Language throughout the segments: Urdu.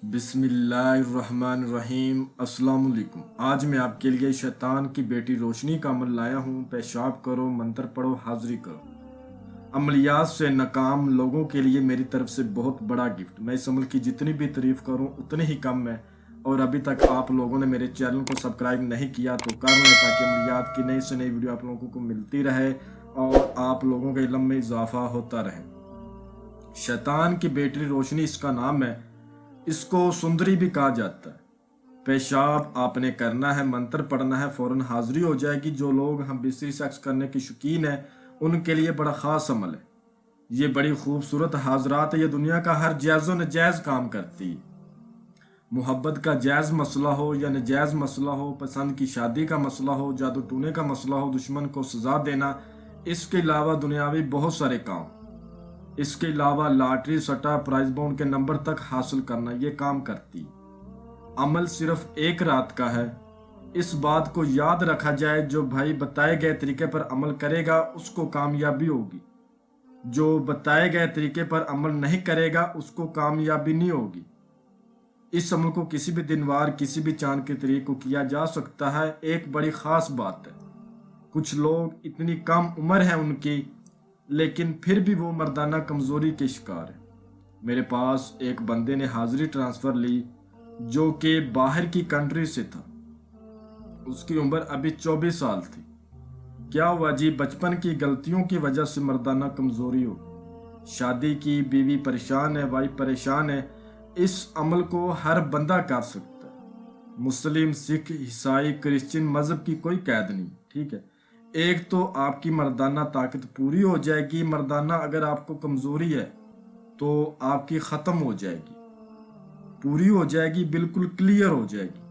بسم اللہ الرحمن الرحیم۔ السلام علیکم۔ آج میں آپ کے لیے شیطان کی بیٹی روشنی کا عمل لایا ہوں۔ پیشاب کرو، منتر پڑھو، حاضری کرو۔ عملیات سے ناکام لوگوں کے لیے میری طرف سے بہت بڑا گفٹ۔ میں اس عمل کی جتنی بھی تعریف کروں اتنی ہی کم ہے، اور ابھی تک آپ لوگوں نے میرے چینل کو سبسکرائب نہیں کیا تو کر لیں، تاکہ عملیات کی نئی سے نئی ویڈیو آپ لوگوں کو ملتی رہے اور آپ لوگوں کے علم میں اضافہ ہوتا رہے۔ شیطان کی بیٹی روشنی اس کا نام ہے۔ اس کو سندری بھی کہا جاتا ہے۔ پیشاب آپ نے کرنا ہے، منتر پڑھنا ہے، فوراً حاضری ہو جائے گی۔ جو لوگ ہم بستری سیکس کرنے کی شوقین ہیں ان کے لیے بڑا خاص عمل ہے۔ یہ بڑی خوبصورت حاضرات ہے۔ یہ دنیا کا ہر جائز و نجائز کام کرتی ہے۔ محبت کا جائز مسئلہ ہو یا نجائز مسئلہ ہو، پسند کی شادی کا مسئلہ ہو، جادو ٹونے کا مسئلہ ہو، دشمن کو سزا دینا، اس کے علاوہ دنیاوی بہت سارے کام، اس کے علاوہ لاٹری سٹا پرائز بونڈ کے نمبر تک حاصل کرنا، یہ کام کرتی۔ عمل صرف ایک رات کا ہے۔ اس بات کو یاد رکھا جائے، جو بھائی بتائے گئے طریقے پر عمل کرے گا اس کو کامیابی ہوگی، جو بتائے گئے طریقے پر عمل نہیں کرے گا اس کو کامیابی نہیں ہوگی۔ اس عمل کو کسی بھی دن وار کسی بھی چاند کے طریقے کو کیا جا سکتا ہے۔ ایک بڑی خاص بات ہے، کچھ لوگ اتنی کم عمر ہے ان کی، لیکن پھر بھی وہ مردانہ کمزوری کے شکار ہے۔ میرے پاس ایک بندے نے حاضری ٹرانسفر لی جو کہ باہر کی کنٹری سے تھا۔ اس کی عمر ابھی 24 سال تھی۔ کیا ہوا جی؟ بچپن کی غلطیوں کی وجہ سے مردانہ کمزوری ہو، شادی کی، بیوی پریشان ہے، وائف پریشان ہے۔ اس عمل کو ہر بندہ کر سکتا ہے، مسلم، سکھ، عیسائی، کرسچن، مذہب کی کوئی قید نہیں، ٹھیک ہے۔ ایک تو آپ کی مردانہ طاقت پوری ہو جائے گی۔ مردانہ اگر آپ کو کمزوری ہے تو آپ کی ختم ہو جائے گی، پوری ہو جائے گی، بالکل کلیئر ہو جائے گی۔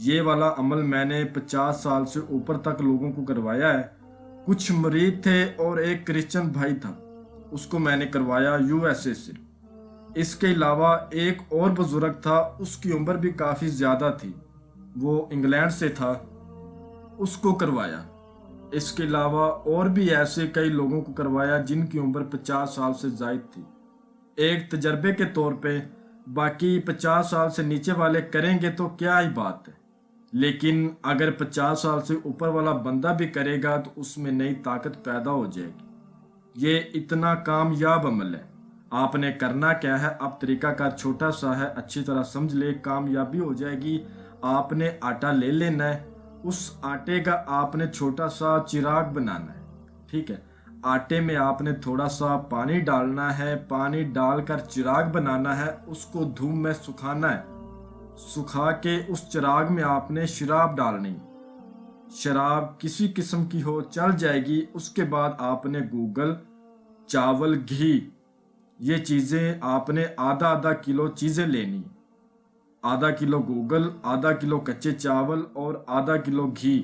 یہ والا عمل میں نے 50 سال سے اوپر تک لوگوں کو کروایا ہے۔ کچھ مرید تھے اور ایک کرسچن بھائی تھا، اس کو میں نے کروایا USA سے۔ اس کے علاوہ ایک اور بزرگ تھا، اس کی عمر بھی کافی زیادہ تھی، وہ انگلینڈ سے تھا، اس کو کروایا۔ اس کے علاوہ اور بھی ایسے کئی لوگوں کو کروایا جن کی عمر 50 سال سے زائد تھی، ایک تجربے کے طور پہ۔ باقی 50 سال سے نیچے والے کریں گے تو کیا ہی بات ہے، لیکن اگر 50 سال سے اوپر والا بندہ بھی کرے گا تو اس میں نئی طاقت پیدا ہو جائے گی۔ یہ اتنا کامیاب عمل ہے۔ آپ نے کرنا کیا ہے؟ اب طریقہ کار چھوٹا سا ہے، اچھی طرح سمجھ لے، کامیابی ہو جائے گی۔ آپ نے آٹا لے لینا ہے، اس آٹے کا آپ نے چھوٹا سا چراغ بنانا ہے، ٹھیک ہے۔ آٹے میں آپ نے تھوڑا سا پانی ڈالنا ہے، پانی ڈال کر چراغ بنانا ہے، اس کو دھوپ میں سکھانا ہے۔ سکھا کے اس چراغ میں آپ نے شراب ڈالنی، شراب کسی قسم کی ہو چل جائے گی۔ اس کے بعد آپ نے گوگل، چاول، گھی، یہ چیزیں آپ نے آدھا کلو چیزیں لینی، آدھا کلو گوگل، آدھا کلو کچے چاول اور آدھا کلو گھی،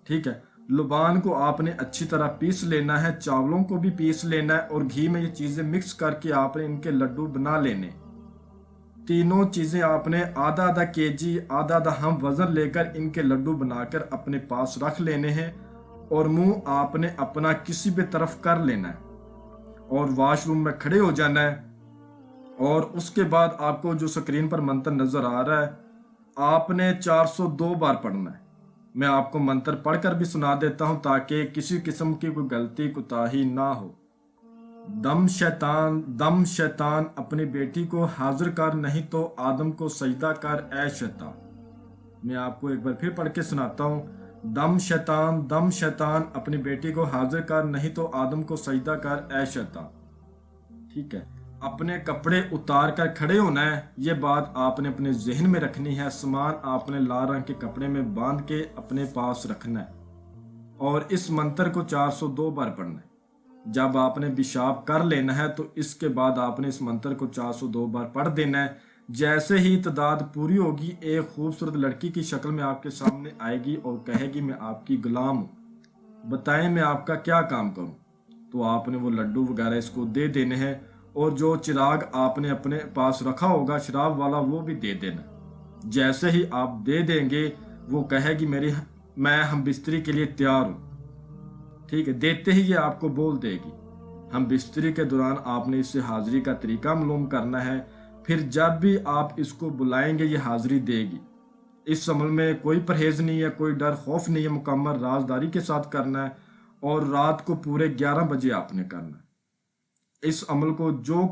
ٹھیک ہے۔ لبان کو آپ نے اچھی طرح پیس لینا ہے، چاولوں کو بھی پیس لینا ہے، اور گھی میں یہ چیزیں مکس کر کے آپ نے ان کے لڈو بنا لینے۔ تینوں چیزیں آپ نے آدھا کیجی، آدھا ہم وزن لے کر ان کے لڈو بنا کر اپنے پاس رکھ لینے ہیں، اور منہ آپ نے اپنا کسی بھی طرف کر لینا ہے اور واش روم میں کھڑے ہو جانا ہے۔ اور اس کے بعد آپ کو جو سکرین پر منتر نظر آ رہا ہے، آپ نے 402 بار پڑھنا ہے۔ میں آپ کو منتر پڑھ کر بھی سنا دیتا ہوں تاکہ کسی قسم کی کوئی غلطی کوتاہی نہ ہو۔ دم شیطان، دم شیطان، اپنی بیٹی کو حاضر کر، نہیں تو آدم کو سجدہ کر اے شیطان۔ میں آپ کو ایک بار پھر پڑھ کے سناتا ہوں۔ دم شیطان، دم شیطان، اپنی بیٹی کو حاضر کر، نہیں تو آدم کو سجدہ کر اے شیطان، ٹھیک ہے۔ اپنے کپڑے اتار کر کھڑے ہونا ہے، یہ بات آپ نے اپنے ذہن میں رکھنی ہے۔ سامان آپ نے لال رنگ کے کپڑے میں باندھ کے اپنے پاس رکھنا ہے، اور اس منتر کو 402 بار پڑھنا ہے۔ جب آپ نے پیشاب کر لینا ہے تو اس کے بعد آپ نے اس منتر کو 402 بار پڑھ دینا ہے۔ جیسے ہی تعداد پوری ہوگی، ایک خوبصورت لڑکی کی شکل میں آپ کے سامنے آئے گی اور کہے گی میں آپ کی غلام ہوں، بتائیں میں آپ کا کیا کام کروں؟ تو آپ نے وہ لڈو وغیرہ اس کو دے دینے ہیں، اور جو چراغ آپ نے اپنے پاس رکھا ہوگا شراب والا وہ بھی دے دینا۔ جیسے ہی آپ دے دیں گے وہ کہے گی میں ہم بستری کے لیے تیار ہوں، ٹھیک ہے۔ دیتے ہی یہ آپ کو بول دے گی۔ ہم بستری کے دوران آپ نے اس سے حاضری کا طریقہ معلوم کرنا ہے۔ پھر جب بھی آپ اس کو بلائیں گے یہ حاضری دے گی۔ اس عمل میں کوئی پرہیز نہیں ہے، کوئی ڈر خوف نہیں ہے، مکمل رازداری کے ساتھ کرنا ہے اور رات کو پورے 11 بجے آپ نے کرنا ہے۔ اس عمل کو جو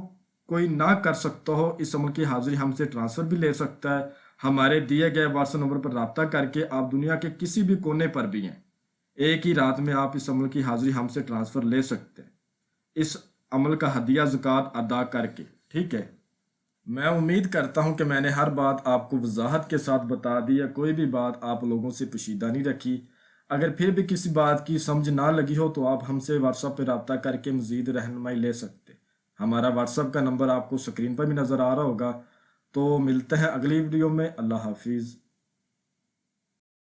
کوئی نہ کر سکتا ہو، اس عمل کی حاضری ہم سے ٹرانسفر بھی لے سکتا ہے۔ ہمارے دیے گئے واٹس ایپ نمبر پر رابطہ کر کے آپ دنیا کے کسی بھی کونے پر بھی ہیں، ایک ہی رات میں آپ اس عمل کی حاضری ہم سے ٹرانسفر لے سکتے ہیں، اس عمل کا ہدیہ زکوٰۃ ادا کر کے، ٹھیک ہے۔ میں امید کرتا ہوں کہ میں نے ہر بات آپ کو وضاحت کے ساتھ بتا دی ہے، کوئی بھی بات آپ لوگوں سے پوشیدہ نہیں رکھی۔ اگر پھر بھی کسی بات کی سمجھ نہ لگی ہو تو آپ ہم سے واٹس ایپ پہ رابطہ کر کے مزید رہنمائی لے سکتے۔ ہمارا واٹس ایپ کا نمبر آپ کو سکرین پر بھی نظر آ رہا ہوگا۔ تو ملتے ہیں اگلی ویڈیو میں۔ اللہ حافظ۔